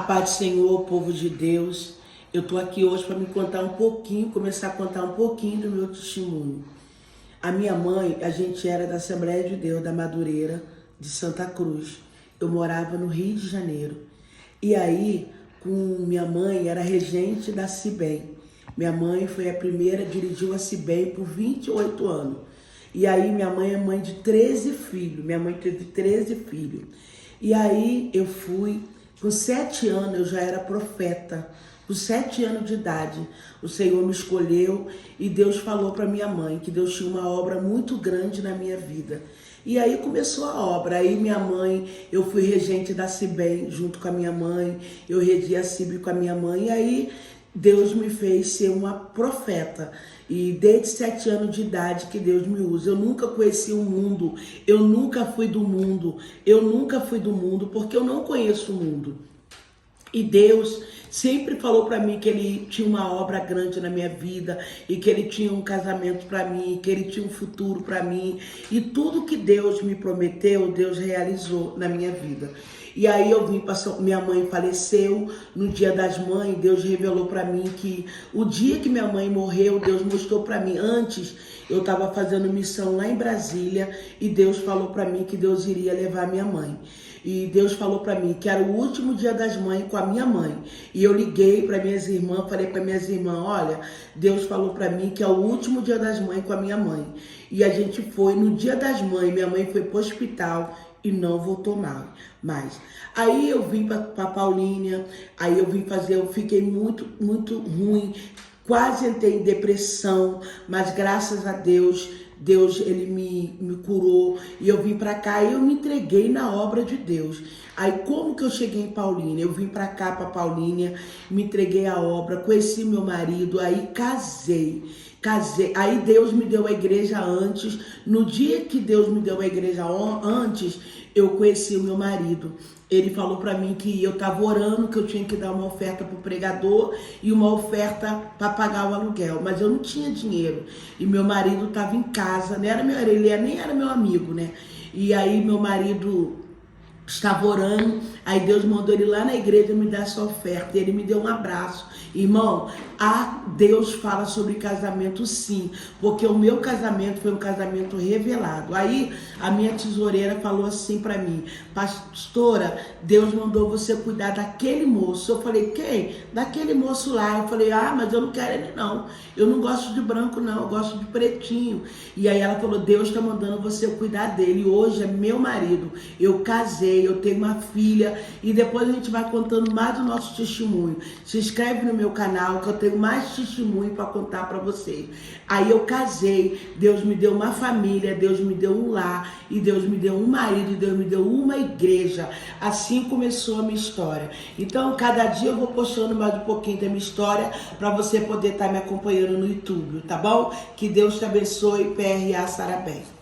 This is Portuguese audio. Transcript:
Paz do Senhor, povo de Deus, eu tô aqui hoje para me contar um pouquinho, começar a contar um pouquinho do meu testemunho. A minha mãe, a gente era da Assembleia de Deus da Madureira, de Santa Cruz. Eu morava no Rio de Janeiro. E aí, com minha mãe, era regente da Cibem. Minha mãe foi a primeira, dirigiu a Cibem por 28 anos. E aí, minha mãe é mãe de 13 filhos. Minha mãe teve 13 filhos. E aí, eu fui... Com 7 anos eu já era profeta. Com 7 anos de idade, o Senhor me escolheu e Deus falou para minha mãe que Deus tinha uma obra muito grande na minha vida. E aí começou a obra. Aí minha mãe, eu fui regente da Cibem junto com a minha mãe, eu regi a Cibem com a minha mãe. E aí Deus me fez ser uma profeta. E desde 7 anos de idade que Deus me usa. Eu nunca conheci o mundo, eu nunca fui do mundo, porque eu não conheço o mundo. E Deus sempre falou para mim que Ele tinha uma obra grande na minha vida e que Ele tinha um casamento para mim, que Ele tinha um futuro para mim. E tudo que Deus me prometeu, Deus realizou na minha vida. E aí eu vim, minha mãe faleceu no Dia das Mães, Deus revelou para mim que o dia que minha mãe morreu, Deus mostrou para mim. Antes eu estava fazendo missão lá em Brasília e Deus falou para mim que Deus iria levar minha mãe. E Deus falou para mim que era o último Dia das Mães com a minha mãe. E eu liguei para minhas irmãs, falei para minhas irmãs, olha, Deus falou para mim que é o último Dia das Mães com a minha mãe. E a gente foi no Dia das Mães, minha mãe foi para o hospital e não voltou mais. Aí eu vim para Paulínia, aí eu vim fazer, eu fiquei muito ruim, quase entrei em depressão, mas graças a Deus, Ele me curou e eu vim para cá e eu me entreguei na obra de Deus. Aí como que eu cheguei em Paulínia? Eu vim para cá, para Paulínia, me entreguei à obra, conheci meu marido, aí casei. Aí Deus me deu a igreja antes. No dia que Deus me deu a igreja antes, eu conheci o meu marido. Ele falou para mim que eu estava orando, que eu tinha que dar uma oferta para o pregador e uma oferta para pagar o aluguel. Mas eu não tinha dinheiro. E meu marido estava em casa, ele nem era meu amigo, né? E aí meu marido estava orando, aí Deus mandou ele lá na igreja me dar essa oferta, e ele me deu um abraço. Irmão, Deus fala sobre casamento sim, porque o meu casamento foi um casamento revelado. Aí a minha tesoureira falou assim para mim, pastora, Deus mandou você cuidar daquele moço. Eu falei, quem? Daquele moço lá. Eu falei, mas eu não quero ele não, eu não gosto de branco não, eu gosto de pretinho. E aí ela falou, Deus está mandando você cuidar dele, hoje é meu marido, eu casei, eu tenho uma filha, e depois a gente vai contando mais do nosso testemunho. Se inscreve no meu canal que eu tenho mais testemunho para contar para vocês. Aí eu casei, Deus me deu uma família, Deus me deu um lar, e Deus me deu um marido, e Deus me deu uma igreja. Assim começou a minha história. Então cada dia eu vou postando mais um pouquinho da minha história para você poder estar me acompanhando no YouTube, tá bom? Que Deus te abençoe, PRA Sarabem.